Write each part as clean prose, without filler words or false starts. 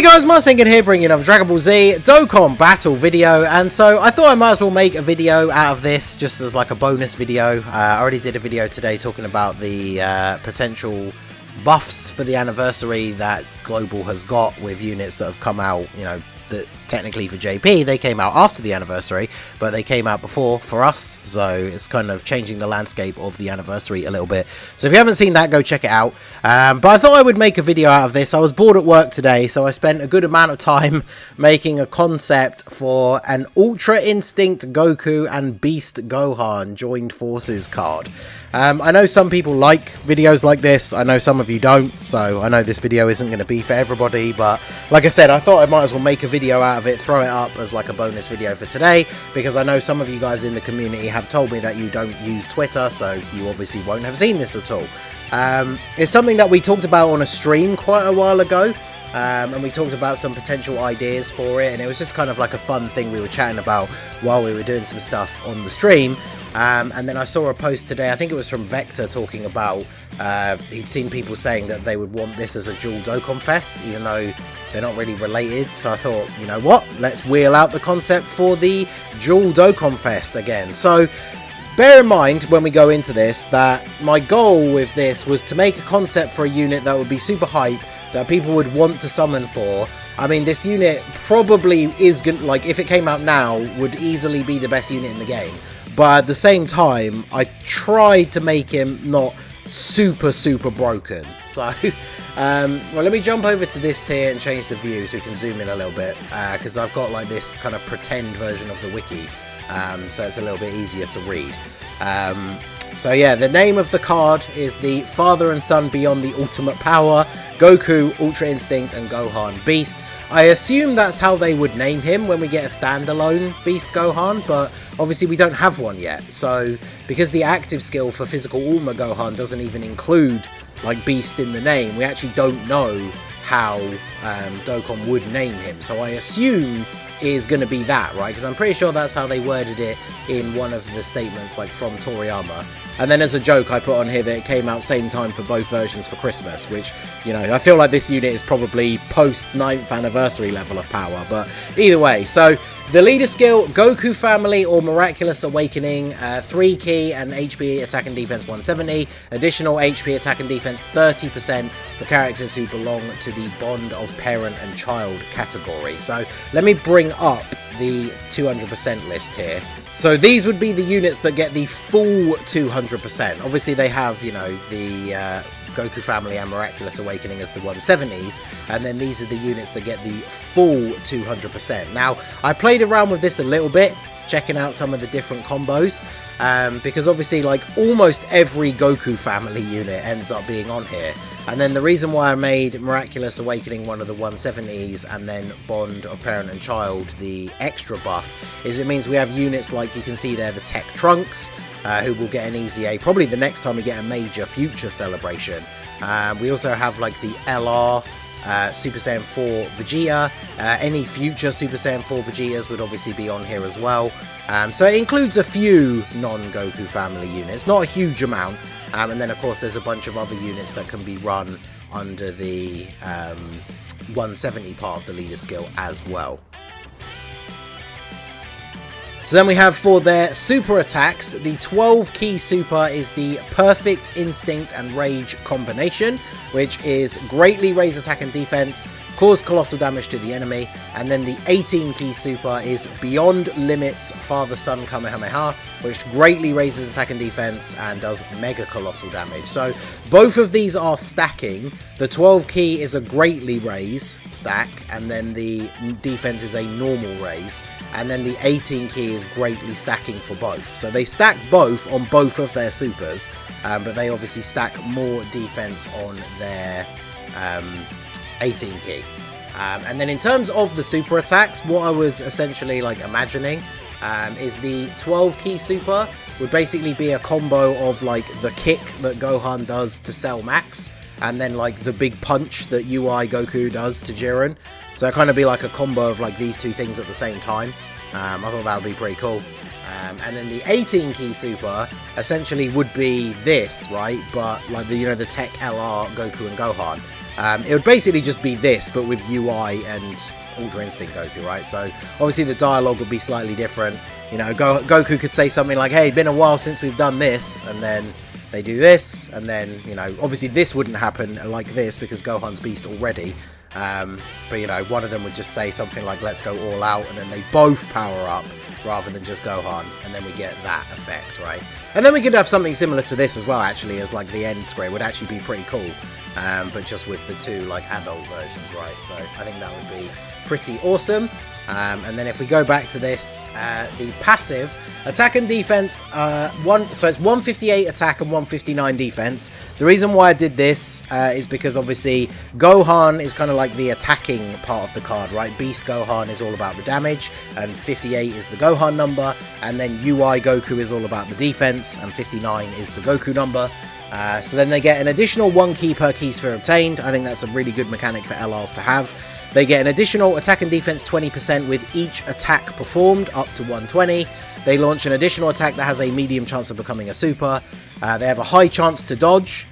guys, Marsengan here, bringing another Dragon Ball Z Dokkan battle video, and so I thought I might as well make a video out of this, just as like a bonus video. I already did a video today talking about the potential buffs for the anniversary that Global has got with units that have come out, you know, that technically for JP, they came out after the anniversary, but they came out before for us, so it's kind of changing the landscape of the anniversary a little bit. So if you haven't seen that, go check it out. But I thought I would make a video out of this. I was bored at work today, so I spent a good amount of time making a concept for an Ultra Instinct Goku and Beast Gohan joined forces card. I know some people like videos like this, I know some of you don't, so I know this video isn't going to be for everybody, but like I said, I thought I might as well make a video out of it, throw it up as like a bonus video for today, because I know some of you guys in the community have told me that you don't use Twitter, so you obviously won't have seen this at all. It's something that we talked about on a stream quite a while ago, and we talked about some potential ideas for it, and it was just kind of like a fun thing we were chatting about while we were doing some stuff on the stream. And then I saw a post today, I think it was from Vector, talking about he'd seen people saying that they would want this as a dual Dokkan Fest, even though they're not really related. So I thought, you know what, let's wheel out the concept for the dual Dokkan Fest again. So bear in mind when we go into this that my goal with this was to make a concept for a unit that would be super hype, that people would want to summon for. I mean, this unit probably is going to, like, if it came out now, would easily be the best unit in the game. But at the same time, I tried to make him not super broken. So, well, let me jump over to this here and change the view so we can zoom in a little bit. Because I've got like this kind of pretend version of the wiki. So it's a little bit easier to read. So yeah, the name of the card is the Father and Son Beyond the Ultimate Power, Goku, Ultra Instinct, and Gohan Beast. I assume that's how they would name him when we get a standalone Beast Gohan, but obviously we don't have one yet. So, because the active skill for Physical Ulma Gohan doesn't even include, like, Beast in the name, we actually don't know how Dokkan would name him. So I assume is going to be that, right? Because I'm pretty sure that's how they worded it in one of the statements, like, from Toriyama. And then as a joke, I put on here that it came out same time for both versions for Christmas, which, you know, I feel like this unit is probably post 9th anniversary level of power, but either way. So the leader skill, Goku Family or Miraculous Awakening, 3 key and HP attack and defense 170, additional HP attack and defense 30% for characters who belong to the Bond of Parent and Child category. So let me bring up the 200% list here. So these would be the units that get the full 200%. Obviously they have, you know, the Goku Family and Miraculous Awakening as the 170s, and then these are the units that get the full 200%. Now, I played around with this a little bit, checking out some of the different combos, because obviously, like, almost every Goku Family unit ends up being on here. And then the reason why I made Miraculous Awakening one of the 170s and then Bond of Parent and Child the extra buff is it means we have units like you can see there, the Tech Trunks, who will get an easy A probably the next time we get a major future celebration. We also have like the LR Super Saiyan 4 Vegeta. Any future Super Saiyan 4 Vegetas would obviously be on here as well. So it includes a few non-Goku Family units, not a huge amount. And then, of course, there's a bunch of other units that can be run under the 170 part of the leader skill as well. So then we have for their super attacks, the 12 key super is the Perfect Instinct and Rage combination, which is greatly raise attack and defense, cause colossal damage to the enemy, and then the 18 key super is Beyond Limits Father Son Kamehameha, which greatly raises attack and defense and does mega colossal damage. So both of these are stacking. The 12 key is a greatly raise stack, and then the defense is a normal raise, and then the 18 key is greatly stacking for both. So they stack both on both of their supers, but they obviously stack more defense on their 18 key. And then in terms of the super attacks, what I was essentially like imagining is the 12 key super would basically be a combo of like the kick that Gohan does to Cell Max, and then like the big punch that UI Goku does to Jiren. So it kind of be like a combo of like these two things at the same time. I thought that would be pretty cool. And then the 18 key super essentially would be this, right? But like the, you know, the Tech LR Goku and Gohan. It would basically just be this, but with UI and Ultra Instinct Goku, right? So obviously the dialogue would be slightly different. You know, Goku could say something like, hey, been a while since we've done this, and then they do this, and then, you know, obviously this wouldn't happen like this because Gohan's Beast already. But, you know, one of them would just say something like, let's go all out, and then they both power up rather than just Gohan, and then we get that effect, right? And then we could have something similar to this as well, actually, as like the end screen would actually be pretty cool, but just with the two like adult versions, right? So I think that would be pretty awesome. And then if we go back to this, the passive attack and defense, so it's 158 attack and 159 defense. The reason why I did this is because obviously Gohan is kind of like the attacking part of the card, right? Beast Gohan is all about the damage, and 58 is the Gohan number, and then UI Goku is all about the defense, and 59 is the Goku number. So then they get an additional 1 key per key sphere obtained. I think that's a really good mechanic for LRs to have. They get an additional attack and defense 20% with each attack performed, up to 120. They launch an additional attack that has a medium chance of becoming a super. They have a high chance to dodge.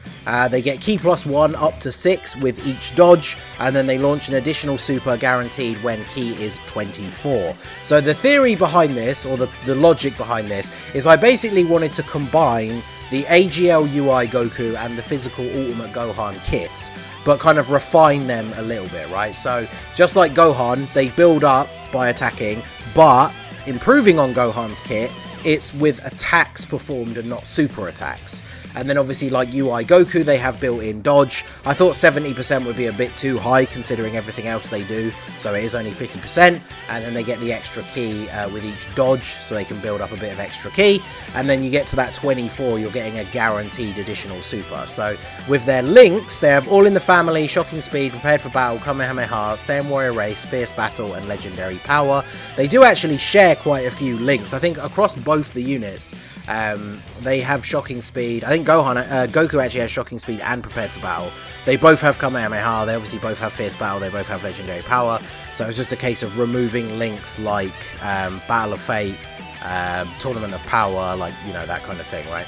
They get key +1 up to 6 with each dodge, and then they launch an additional super guaranteed when key is 24. So the theory behind this, or the logic behind this, is I basically wanted to combine the AGL UI Goku and the physical Ultimate Gohan kits, but kind of refine them a little bit, right? So just like Gohan, they build up by attacking, but improving on Gohan's kit, it's with attacks performed and not super attacks. And then obviously like UI Goku, they have built-in dodge. I thought 70% would be a bit too high considering everything else they do, so it is only 50%, and then they get the extra key with each dodge, so they can build up a bit of extra key, and then you get to that 24, you're getting a guaranteed additional super. So with their links, they have All in the Family, Shocking Speed, Prepared for Battle, Kamehameha, Saiyan Warrior Race, Fierce Battle, and Legendary Power. They do actually share quite a few links. I think across both the units, they have Shocking Speed. I think Goku actually has Shocking Speed and Prepared for Battle. They both have Kamehameha, they obviously both have Fierce Battle, they both have Legendary Power, so it's just a case of removing links like Battle of Fate, Tournament of Power, like, you know, that kind of thing, right?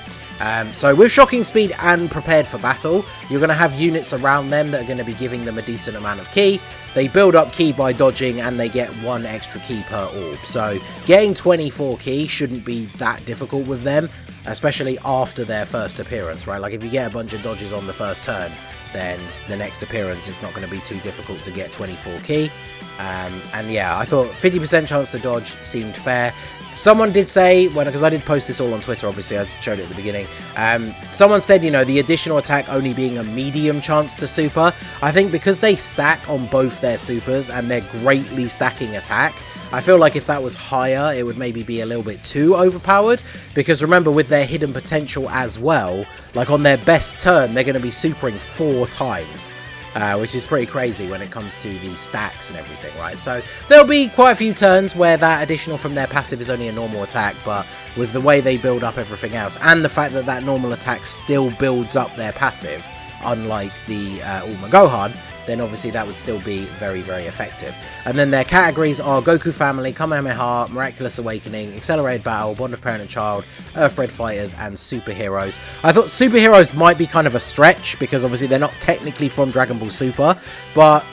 So with Shocking Speed and Prepared for Battle, you're going to have units around them that are going to be giving them a decent amount of key. They build up key by dodging, and they get 1 extra key per orb. So getting 24 key shouldn't be that difficult with them, especially after their first appearance, right? Like if you get a bunch of dodges on the first turn, then the next appearance it's not going to be too difficult to get 24 key. And yeah, I thought 50% chance to dodge seemed fair. Someone did say, because I did post this all on Twitter, obviously I showed it at the beginning, someone said, you know, the additional attack only being a medium chance to super. I think because they stack on both their supers and they're greatly stacking attack, I feel like if that was higher, it would maybe be a little bit too overpowered, because remember, with their hidden potential as well, like on their best turn, they're going to be supering 4 times. Which is pretty crazy when it comes to the stacks and everything, right? So there'll be quite a few turns where that additional from their passive is only a normal attack, but with the way they build up everything else, and the fact that that normal attack still builds up their passive, unlike the Ultimate Gohan, then obviously that would still be very, very effective. And then their categories are Goku Family, Kamehameha, Miraculous Awakening, Accelerated Battle, Bond of Parent and Child, Earthbred Fighters, and Superheroes. I thought Superheroes might be kind of a stretch, because obviously they're not technically from Dragon Ball Super, but,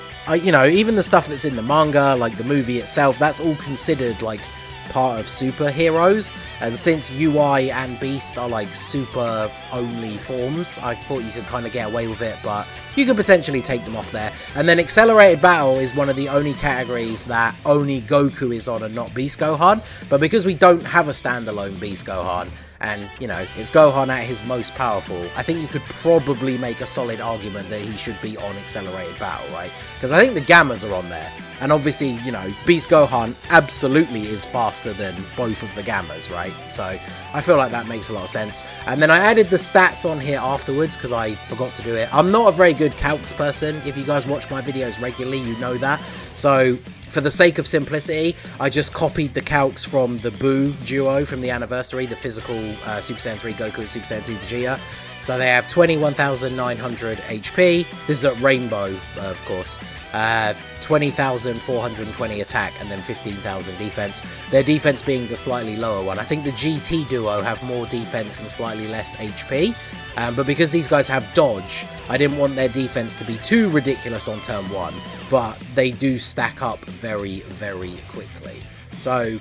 you know, even the stuff that's in the manga, like the movie itself, that's all considered, like, part of superheroes, and since UI and Beast are like super only forms, I thought you could kind of get away with it, but you could potentially take them off there. And then Accelerated Battle is one of the only categories that only Goku is on and not Beast Gohan, but because we don't have a standalone Beast Gohan, and, you know, it's Gohan at his most powerful, I think you could probably make a solid argument that he should be on Accelerated Battle, right? Because I think the Gammas are on there, and obviously, you know, Beast Gohan absolutely is faster than both of the Gammas, right? So I feel like that makes a lot of sense. And then I added the stats on here afterwards because I forgot to do it. I'm not a very good calcs person. If you guys watch my videos regularly, you know that. So for the sake of simplicity, I just copied the calcs from the Buu duo from the anniversary, the physical Super Saiyan 3 Goku and Super Saiyan 2 Vegeta. So they have 21,900 HP. This is at Rainbow, of course. 20,420 attack and then 15,000 defense. Their defense being the slightly lower one. I think the GT duo have more defense and slightly less HP. But because these guys have dodge, I didn't want their defense to be too ridiculous on turn 1. But they do stack up very, very quickly. So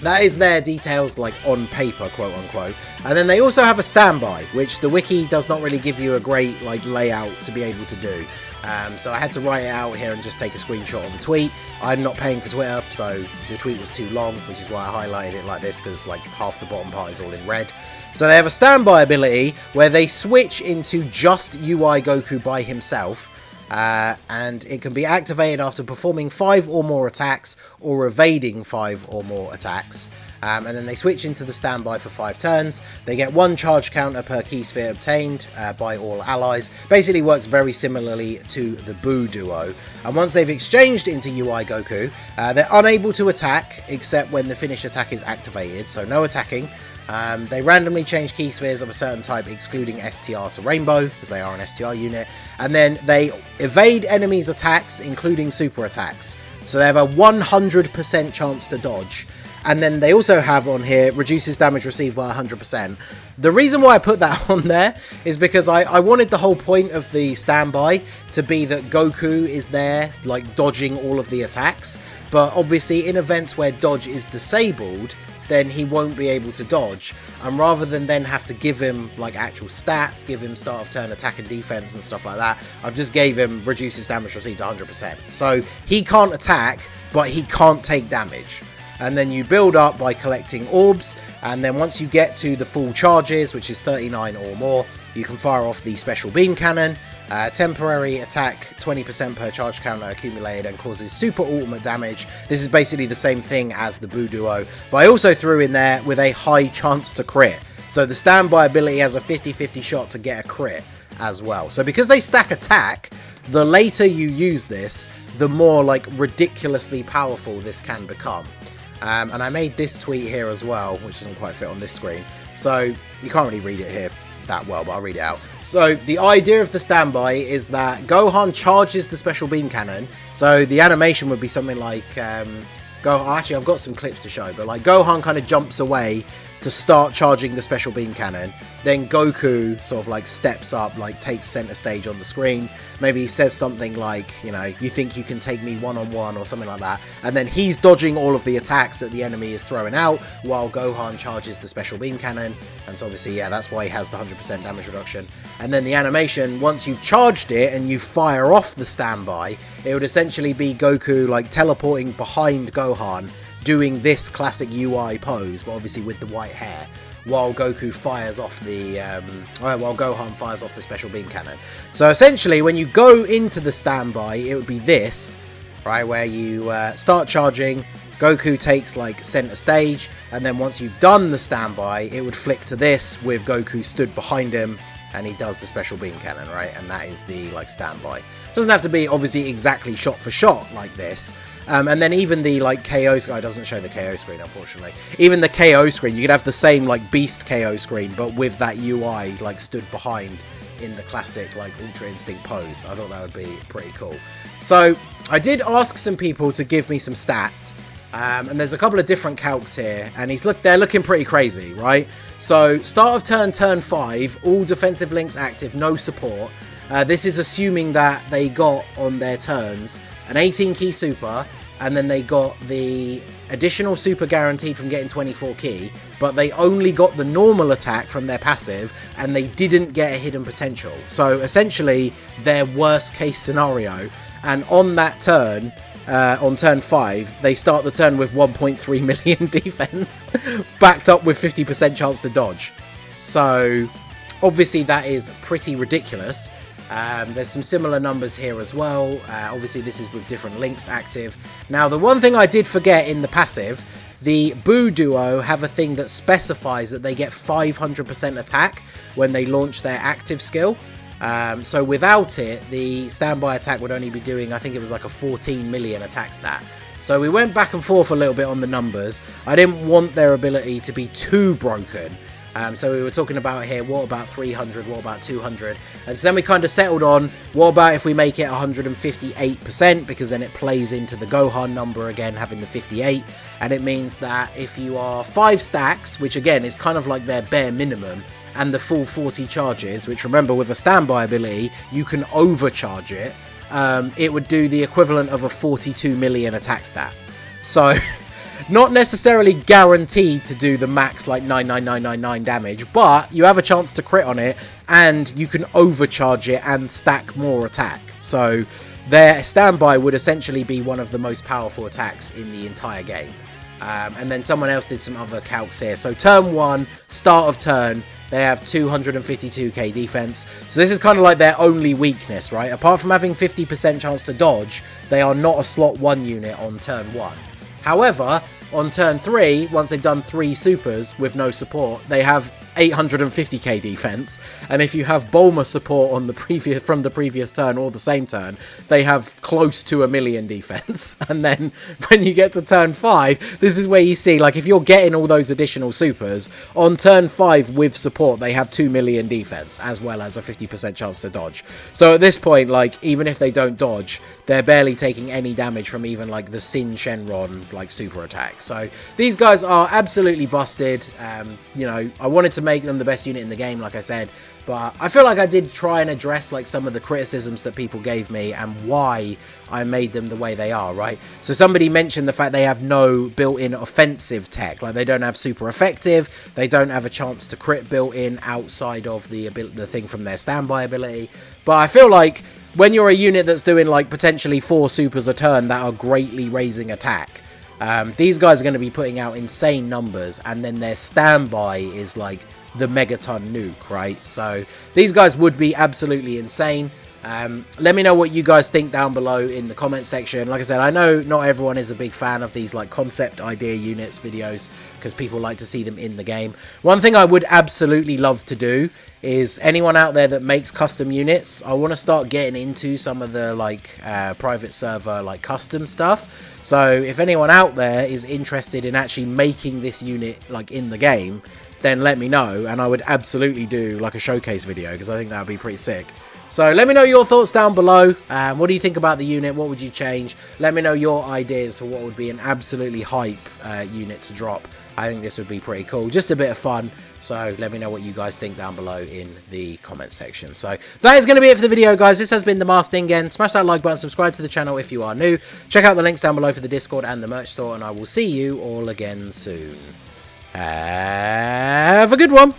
that is their details, like on paper, quote unquote. And then they also have a standby, which the wiki does not really give you a great like layout to be able to do. So I had to write it out here and just take a screenshot of a tweet. I'm not paying for Twitter, so the tweet was too long, which is why I highlighted it like this, because like half the bottom part is all in red. So they have a standby ability where they switch into just UI Goku by himself. And it can be activated after performing 5 or more attacks or evading 5 or more attacks. And then they switch into the standby for 5 turns. They get 1 charge counter per key sphere obtained by all allies. Basically works very similarly to the Boo duo. And once they've exchanged into UI Goku, they're unable to attack except when the finish attack is activated, so no attacking. They randomly change key spheres of a certain type, excluding STR to Rainbow, because they are an STR unit. And then they evade enemies' attacks, including super attacks. So they have a 100% chance to dodge. And then they also have on here, reduces damage received by 100%. The reason why I put that on there is because I wanted the whole point of the standby to be that Goku is there, like, dodging all of the attacks. But obviously, in events where dodge is disabled, then he won't be able to dodge. And rather than then have to give him like actual stats, give him start of turn attack and defense and stuff like that, I've just gave him reduces damage received 100%. So he can't attack, but he can't take damage. And then you build up by collecting orbs, and then once you get to the full charges, which is 39 or more, you can fire off the special beam cannon. Temporary attack, 20% per charge counter accumulated, and causes super ultimate damage. This is basically the same thing as the Boo duo, but I also threw in there with a high chance to crit. So the standby ability has a 50-50 shot to get a crit as well. So because they stack attack, the later you use this, the more like ridiculously powerful this can become. And I made this tweet here as well, which doesn't quite fit on this screen, so you can't really read it here that well, but I'll read it out. So the idea of the standby is that Gohan charges the special beam cannon. So the animation would be something like actually I've got some clips to show, but like Gohan kind of jumps away to start charging the special beam cannon. Then Goku sort of like steps up, like takes center stage on the screen. Maybe he says something like, you know, you think you can take me one-on-one or something like that. And then he's dodging all of the attacks that the enemy is throwing out while Gohan charges the special beam cannon. And so obviously, yeah, that's why he has the 100% damage reduction. And then the animation, once you've charged it and you fire off the standby, it would essentially be Goku like teleporting behind Gohan, doing this classic UI pose, but obviously with the white hair, while Goku fires off the while Gohan fires off the special beam cannon. So essentially, when you go into the standby, it would be this, right, where you start charging. Goku takes like center stage, and then once you've done the standby, it would flick to this with Goku stood behind him, and he does the special beam cannon, right? And that is the like standby. Doesn't have to be obviously exactly shot for shot like this. And then even the like KO screen, it doesn't show the KO screen unfortunately. Even the KO screen, you could have the same like Beast KO screen, but with that UI like stood behind in the classic like Ultra Instinct pose. I thought that would be pretty cool. So I did ask some people to give me some stats. And there's a couple of different calcs here, and they're looking pretty crazy, right? So start of turn, turn 5, all defensive links active, no support. This is assuming that they got on their turns an 18 key super, and then they got the additional super guaranteed from getting 24 key, but they only got the normal attack from their passive, and they didn't get a hidden potential. So essentially their worst case scenario, and on that turn, on turn 5, they start the turn with 1.3 million defense, backed up with 50% chance to dodge. So obviously that is pretty ridiculous. There's some similar numbers here as well. Obviously this is with different links active. Now the one thing I did forget in the passive, the Boo duo have a thing that specifies that they get 500% attack when they launch their active skill. So without it, the standby attack would only be doing, I think it was like a 14 million attack stat. So we went back and forth a little bit on the numbers. I didn't want their ability to be too broken. So we were talking about here, what about 300, what about 200? And so then we kind of settled on, what about if we make it 158%, because then it plays into the GOHAN number again, having the 58. And it means that if you are 5 stacks, which again is kind of like their bare minimum, and the full 40 charges, which remember with a standby ability, you can overcharge it, it would do the equivalent of a 42 million attack stat. So... not necessarily guaranteed to do the max like 99999 damage, but you have a chance to crit on it, and you can overcharge it and stack more attack. So their standby would essentially be one of the most powerful attacks in the entire game. And then someone else did some other calcs here. So turn 1, start of turn, they have 252k defense. So this is kind of like their only weakness, right? Apart from having 50% chance to dodge, they are not a slot 1 unit on turn 1. However, on turn 3, once they've done 3 supers with no support, they have 850k defense, and if you have Bulma support on the from the previous turn or the same turn, they have close to 1 million defense. And then when you get to turn 5, this is where you see, like, if you're getting all those additional supers on turn 5 with support, they have 2 million defense as well as a 50% chance to dodge. So at this point, like, even if they don't dodge, they're barely taking any damage from even like the Sin Shenron like super attack. So these guys are absolutely busted. You know, I wanted to make them the best unit in the game, like I said, but I feel like I did try and address like some of the criticisms that people gave me and why I made them the way they are, right? So somebody mentioned the fact they have no built-in offensive tech, like they don't have super effective, they don't have a chance to crit built in outside of the thing from their standby ability. But I feel like when you're a unit that's doing like potentially 4 supers a turn that are greatly raising attack, these guys are going to be putting out insane numbers, and then their standby is like the megaton nuke, right? So these guys would be absolutely insane. Let me know what you guys think down below in the comment section. Like I said, I know not everyone is a big fan of these like concept idea units videos because people like to see them in the game. One thing I would absolutely love to do is anyone out there that makes custom units, I want to start getting into some of the like private server like custom stuff. So if anyone out there is interested in actually making this unit like in the game, then let me know, and I would absolutely do like a showcase video because I think that would be pretty sick. So let me know your thoughts down below. What do you think about the unit? What would you change? Let me know your ideas for what would be an absolutely hype unit to drop. I think this would be pretty cool. Just a bit of fun. So let me know what you guys think down below in the comment section. So that is going to be it for the video, guys. This has been the Masked Ningen. Smash that like button, subscribe to the channel if you are new. Check out the links down below for the Discord and the merch store, and I will see you all again soon. Have a good one.